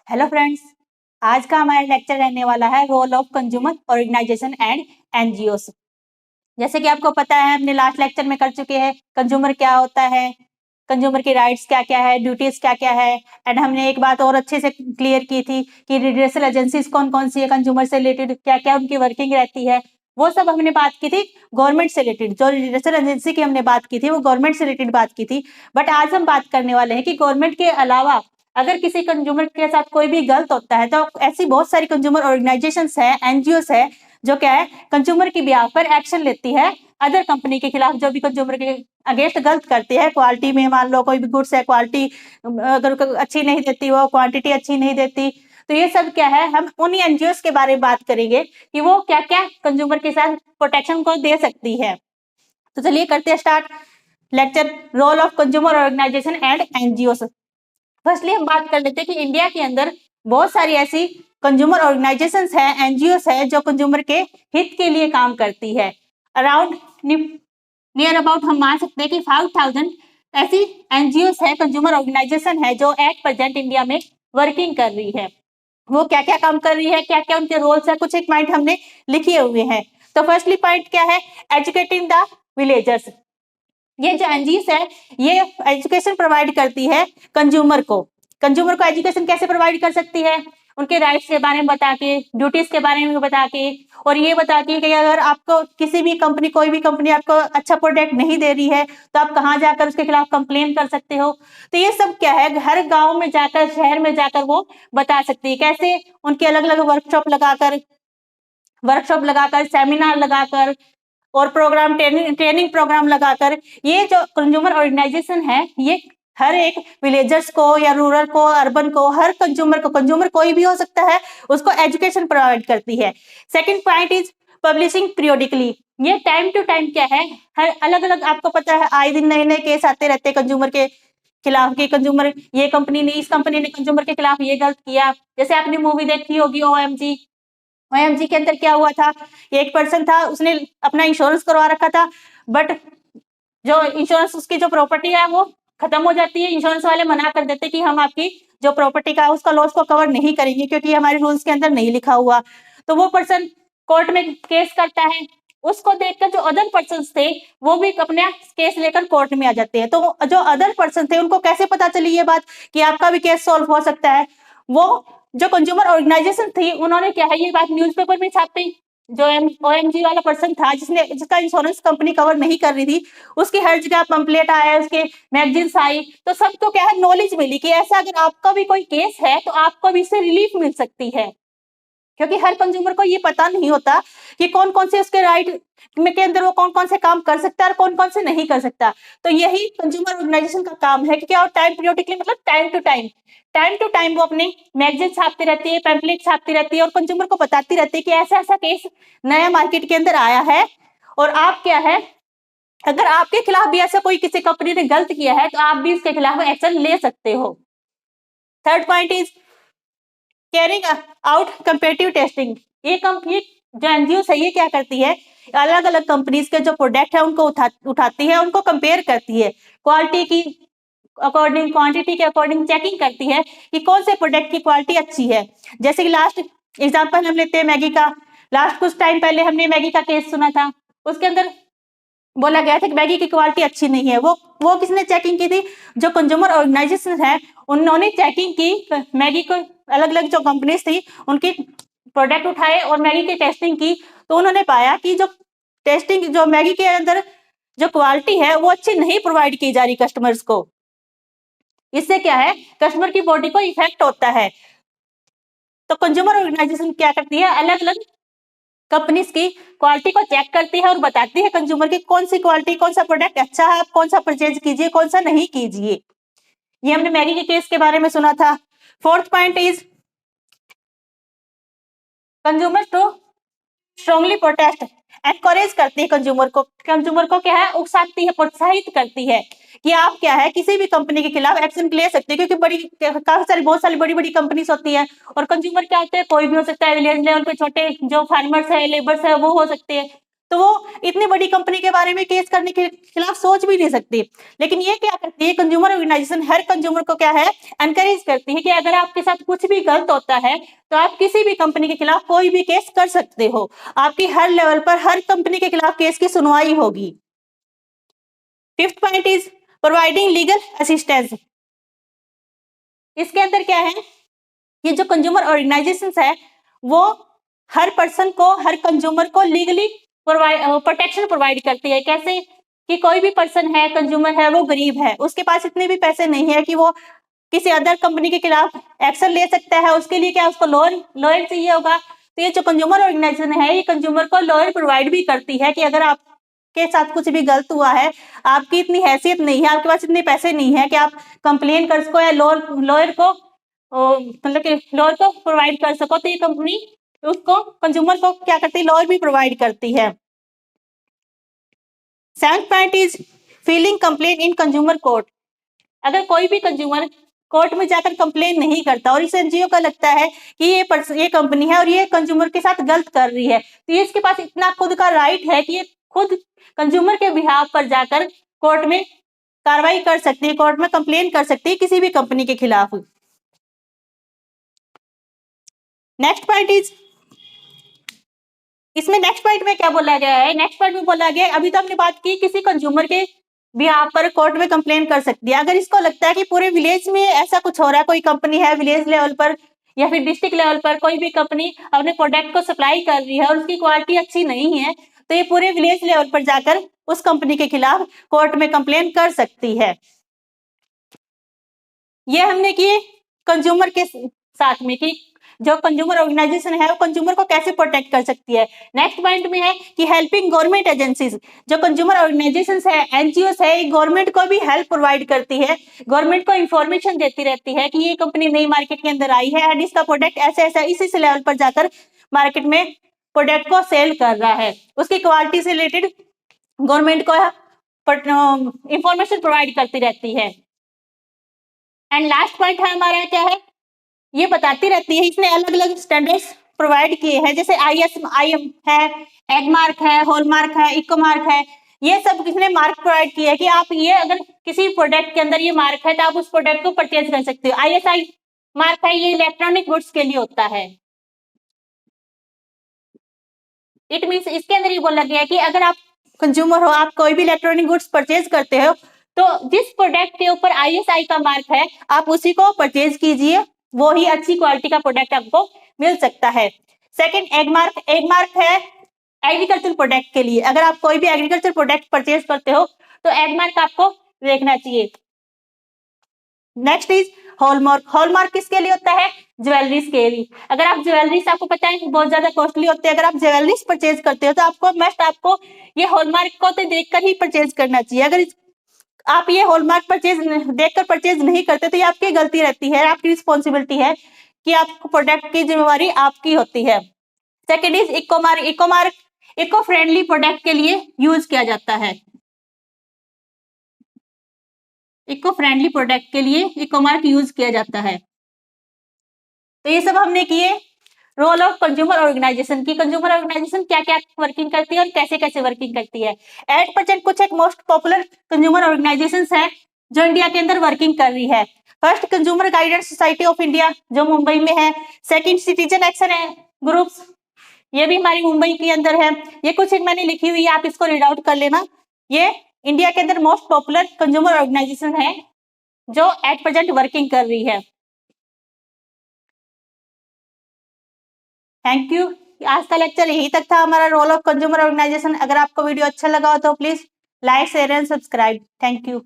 Hello friends, आज का हमारा लेक्चर रहने वाला है role of consumer organisation and NGOs. जैसे कि आपको पता है, हमने लास्ट लेक्चर में कर चुके हैं कंज्यूमर क्या होता है, कंज्यूमर की राइट्स क्या क्या है, ड्यूटीज क्या क्या है। एंड हमने एक बात और अच्छे से क्लियर की थी कि रिड्रेसल एजेंसीज कौन कौन सी है, कंज्यूमर से रिलेटेड क्या क्या उनकी वर्किंग रहती है, वो सब हमने बात की थी। गवर्नमेंट से रिलेटेड जो रिड्रेसल एजेंसी की हमने बात की थी वो गवर्नमेंट से रिलेटेड बात की थी। बट आज हम बात करने वाले हैं कि गवर्नमेंट के अलावा अगर किसी कंज्यूमर के साथ कोई भी गलत होता है तो ऐसी बहुत सारी कंज्यूमर ऑर्गेनाइजेशंस है, एनजीओस है, जो क्या है कंज्यूमर की बिहाफ पर एक्शन लेती है अदर कंपनी के खिलाफ जो भी कंज्यूमर के अगेंस्ट गलत करती है। क्वालिटी में मान लो कोई भी गुड्स है, क्वालिटी अगर अच्छी नहीं देती, वो क्वांटिटी अच्छी नहीं देती, तो ये सब क्या है, हम उन्हीं एनजीओस के बारे में बात करेंगे कि वो क्या क्या कंज्यूमर के साथ प्रोटेक्शन को दे सकती है। तो चलिए करते हैं start lecture role of consumer organisation and NGOs. Firstly हम बात कर लेते हैं कि इंडिया के अंदर बहुत सारी ऐसी कंज्यूमर ऑर्गेनाइजेशंस है, एनजीओस है, जो कंज्यूमर के हित के लिए काम करती है। अराउंड नियर अबाउट हम मान सकते हैं कि 5000 ऐसी एनजीओस है, कंज्यूमर ऑर्गेनाइजेशन है, जो एट प्रेजेंट इंडिया में वर्किंग कर रही है। वो क्या क्या काम कर रही है, क्या क्या उनके रोल्स है, कुछ एक पॉइंट हमने लिखे हुए हैं। तो फर्स्टली पॉइंट क्या है, एजुकेटिंग द विलेजर्स। ये जो एनजीओस है ये एजुकेशन प्रोवाइड करती है कंज्यूमर को। कंज्यूमर को एजुकेशन कैसे प्रोवाइड कर सकती है, उनके राइट्स के बारे में बता के, ड्यूटीज के बारे में बता के, और ये बताती है कि अगर आपको किसी भी कंपनी, कोई भी कंपनी आपको अच्छा प्रोडक्ट नहीं दे रही है तो आप कहाँ जाकर उसके खिलाफ कंप्लेन कर सकते हो। तो ये सब क्या है, हर गांव में जाकर, शहर में जाकर वो बता सकती है। कैसे, उनके अलग अलग वर्कशॉप लगाकर, सेमिनार लगाकर और प्रोग्राम, ट्रेनिंग प्रोग्राम लगाकर, ये जो कंज्यूमर ऑर्गेनाइजेशन है ये हर एक विलेजर्स को या रूरल को, अर्बन को, हर कंज्यूमर कोई भी हो सकता है, उसको एजुकेशन प्रोवाइड करती है। Second point is publishing periodically. ये टाइम टू टाइम क्या है, हर अलग अलग, आपको पता है आए दिन नए नए केस आते रहते हैं कंज्यूमर के खिलाफ, कि कंज्यूमर, ये कंपनी ने, इस कंपनी ने कंज्यूमर के खिलाफ ये गलत किया। जैसे आपने मूवी देखी होगी ओएमजी। ओएमजी के अंदर क्या हुआ था, एक पर्सन था, उसने अपना इंश्योरेंस करवा रखा था, बट जो इंश्योरेंस, उसकी जो प्रॉपर्टी है वो खत्म हो जाती है। इंश्योरेंस वाले मना कर देते कि हम आपकी जो प्रॉपर्टी का उसका लॉस को कवर नहीं करेंगे क्योंकि हमारे रूल्स के अंदर नहीं लिखा हुआ। तो वो पर्सन कोर्ट में केस करता है, उसको देखकर जो अदर पर्सन थे वो भी अपना केस लेकर कोर्ट में आ जाते हैं। तो जो अदर पर्सन थे उनको कैसे पता चली ये बात कि आपका भी केस सॉल्व हो सकता है, वो जो कंज्यूमर ऑर्गेनाइजेशन थी उन्होंने क्या है, ये बात न्यूज़पेपर में छापी। जो ओएमजी वाला पर्सन था, जिसका इंश्योरेंस कंपनी कवर नहीं कर रही थी, उसकी हर जगह पंपलेट आया, उसके मैगजीन्स आई, तो सबको क्या है, नॉलेज मिली कि ऐसा अगर आपका भी कोई केस है तो आपको भी इससे रिलीफ मिल सकती है। क्योंकि हर कंज्यूमर को ये पता नहीं होता कि कौन कौन से उसके राइट में के अंदर वो कौन कौन से काम कर सकता है और कौन कौन से नहीं कर सकता। तो यही कंज्यूमर ऑर्गेनाइजेशन का काम है कि क्या, टाइम पीरियोडिकली मतलब टाइम टू टाइम वो अपने मैगजीन छापती रहती है, पैम्पलेट छापती रहती है और कंज्यूमर को बताती रहती है कि ऐसा ऐसा केस नया मार्केट के अंदर आया है, और आप क्या है, अगर आपके खिलाफ भी ऐसा कोई किसी कंपनी ने गलत किया है तो आप भी इसके खिलाफ एक्शन ले सकते हो। Third point is carrying out competitive testing. ये कंपनी जो एनजीओ है ये क्या करती है, अलग अलग कंपनीज के जो प्रोडक्ट है उनको उठाती है, उनको कंपेयर करती है, क्वालिटी की अकॉर्डिंग, क्वांटिटी के अकॉर्डिंग चेकिंग करती है कि कौन से प्रोडक्ट की क्वालिटी अच्छी है। जैसे कि लास्ट एग्जांपल हम लेते हैं मैगी का। लास्ट कुछ टाइम पहले हमने मैगी का केस सुना था, उसके अंदर बोला गया था कि मैगी की क्वालिटी अच्छी नहीं है। वो किसने चेकिंग की थी, जो कंज्यूमर ऑर्गेनाइजेशन है उन्होंने चेकिंग की, मैगी को अलग अलग जो कंपनीज थी उनकी प्रोडक्ट उठाए और मैगी की टेस्टिंग की, तो उन्होंने पाया कि जो टेस्टिंग, जो मैगी के अंदर जो क्वालिटी है वो अच्छी नहीं प्रोवाइड की जा रही कस्टमर्स को। इससे क्या है, कस्टमर की बॉडी को इफेक्ट होता है। तो कंज्यूमर ऑर्गेनाइजेशन क्या करती है, अलग अलग कंपनीज की क्वालिटी को चेक करती है और बताती है कंज्यूमर की कौन सी क्वालिटी, कौन सा प्रोडक्ट अच्छा है, आप कौन सा परचेज कीजिए, कौन सा नहीं कीजिए। ये हमने मैगी के केस के बारे में सुना था। Fourth point is consumer to strongly protest, encourage करती है कंज्यूमर को क्या है, उकसाती है, प्रोत्साहित करती है कि आप क्या है, किसी भी कंपनी के खिलाफ एक्शन ले सकते हैं, क्योंकि बहुत सारी बड़ी बड़ी कंपनीज होती है और कंज्यूमर क्या होते हैं, कोई भी हो सकता है, विलेज लेवल पे छोटे जो फार्मर्स है, लेबर्स है, वो हो सकते हैं। तो वो इतनी बड़ी कंपनी के बारे में केस करने के खिलाफ सोच भी नहीं सकती। लेकिन ये क्या करती है, कंज्यूमर ऑर्गेनाइजेशन हर कंज्यूमर को क्या है, एनकरेज करती है कि अगर आपके साथ कुछ भी गलत होता है तो आप किसी भी कंपनी के खिलाफ कोई भी केस कर सकते हो। आपकी हर लेवल पर हर कंपनी के खिलाफ केस की सुनवाई होगी। Fifth point is providing legal assistance. इसके अंदर क्या है, ये जो कंज्यूमर ऑर्गेनाइजेशंस है वो हर पर्सन को, हर कंज्यूमर को लीगली प्रोटेक्शन प्रोवाइड करती है। कैसे कि कोई भी पर्सन है, कंज्यूमर है, वो गरीब है, उसके पास इतने भी पैसे नहीं है कि वो किसी अदर कंपनी के खिलाफ एक्शन ले सकता है। उसके लिए क्या, उसको लॉयर चाहिए होगा। तो ये जो कंज्यूमर ऑर्गेनाइजेशन है, ये कंज्यूमर को लॉयर प्रोवाइड भी करती है कि अगर आपके साथ कुछ भी गलत हुआ है, आपकी इतनी हैसियत नहीं है, आपके पास इतने पैसे नहीं है कि आप कंप्लेन कर सको या लॉयर को मतलब कि लॉयर को प्रोवाइड कर सको, तो ये कंपनी उसको, कंज्यूमर को क्या करती है, लॉयर भी प्रोवाइड करती है। Seventh point is feeling complain in consumer court. अगर कोई भी कंज्यूमर कोर्ट में जाकर कंप्लेन नहीं करता और इस एनजीओ का लगता है कि ये कंपनी है और ये कंज्यूमर के साथ गलत कर रही है, तो ये इसके पास इतना खुद का राइट है कि ये खुद कंज्यूमर के बिहाफ पर जाकर कोर्ट में कार्रवाई कर सकती है, कोर्ट में कंप्लेन कर सकती है किसी भी कंपनी के खिलाफ। नेक्स्ट पॉइंट इज, इसमें नेक्स्ट पॉइंट में क्या बोला गया है, नेक्स्ट पॉइंट में बोला गया है, अभी तो हमने बात की किसी कंज्यूमर के बिहाफ पर कोर्ट में कंप्लेन कर सकती है। अगर इसको लगता है कि पूरे विलेज में ऐसा कुछ हो रहा है, कोई कंपनी है विलेज लेवल पर या फिर डिस्ट्रिक्ट लेवल पर, कोई भी कंपनी अपने प्रोडक्ट को सप्लाई कर रही है और उसकी क्वालिटी अच्छी नहीं है, तो ये पूरे विलेज लेवल पर जाकर उस कंपनी के खिलाफ कोर्ट में कंप्लेन कर सकती है। ये हमने किए कंज्यूमर के साथ में कि जो कंज्यूमर ऑर्गेनाइजेशन है वो कंज्यूमर को कैसे प्रोटेक्ट कर सकती है। नेक्स्ट पॉइंट में है कि हेल्पिंग गवर्नमेंट एजेंसीज। जो कंज्यूमर ऑर्गेनाइजेशंस है, एनजीओस है, गवर्नमेंट को भी हेल्प प्रोवाइड करती है, गवर्नमेंट को इंफॉर्मेशन देती रहती है कि ये कंपनी नई मार्केट के अंदर आई है एंड इसका प्रोडक्ट ऐसे ऐसा इसी लेवल पर जाकर मार्केट में प्रोडक्ट को सेल कर रहा है, उसकी क्वालिटी से रिलेटेड गवर्नमेंट को इंफॉर्मेशन प्रोवाइड करती रहती है। एंड लास्ट पॉइंट है हमारा क्या है, ये बताती रहती है, इसने अलग अलग स्टैंडर्ड्स प्रोवाइड किए हैं, जैसे ISM है, एगमार्क है, हॉलमार्क है, इकोमार्क है। ये सब किसने मार्क प्रोवाइड किया है कि आप ये अगर किसी प्रोडक्ट के अंदर ये मार्क है तो आप उस प्रोडक्ट को परचेज कर सकते हो। ISI मार्क है, ये इलेक्ट्रॉनिक गुड्स के लिए होता है। इट मीन्स इसके अंदर ये बोला गया है कि अगर आप कंज्यूमर हो, आप कोई भी इलेक्ट्रॉनिक गुड्स परचेज करते हो, तो जिस प्रोडक्ट के ऊपर ISI का मार्क है आप उसी को परचेज कीजिए, वो ही अच्छी क्वालिटी का प्रोडक्ट आपको मिल सकता है। सेकंड एगमार्क, एगमार्क है एग्रीकल्चर प्रोडक्ट के लिए। अगर आप कोई भी एग्रीकल्चर प्रोडक्ट परचेज करते हो तो एगमार्क आपको देखना चाहिए। नेक्स्ट इज हॉलमार्क, हॉलमार्क किसके लिए होता है, ज्वेलरीज के लिए। अगर आप ज्वेलरीज, आपको पता है बहुत ज्यादा कॉस्टली होते हैं, अगर आप ज्वेलरीज परचेज करते हो तो आपको ये हॉलमार्क को तो देखकर ही परचेज करना चाहिए। अगर आप ये हॉलमार्क देखकर परचेज नहीं करते तो ये आपकी गलती रहती है, आपकी रिस्पॉन्सिबिलिटी है कि आपको प्रोडक्ट की जिम्मेवारी आपकी होती है। Second is ecomark, ecomark eco friendly product के लिए यूज किया जाता है। इको फ्रेंडली प्रोडक्ट के लिए इकोमार्क यूज किया जाता है। तो ये सब हमने किए रोल ऑफ कंज्यूमर ऑर्गेनाइजेशन की, कंज्यूमर ऑर्गेनाइजेशन क्या क्या वर्किंग करती है और कैसे कैसे वर्किंग करती है। एट प्रेजेंट कुछ एक मोस्ट पॉपुलर कंज्यूमर ऑर्गेनाइजेशंस हैं जो इंडिया के अंदर वर्किंग कर रही है। First consumer guidance society of India जो मुंबई में है। सेकंड सिटीजन एक्शन है ग्रुप्स, ये भी हमारी मुंबई के अंदर है। ये कुछ एक मैंने लिखी हुई है, आप इसको रीड आउट कर लेना। ये इंडिया के अंदर मोस्ट पॉपुलर कंज्यूमर ऑर्गेनाइजेशन है जो एट प्रेजेंट वर्किंग कर रही है। Thank you. आज का लेक्चर यही तक था, हमारा रोल ऑफ कंज्यूमर ऑर्गेनाइजेशन। अगर आपको वीडियो अच्छा लगा हो तो please like share and subscribe. Thank you.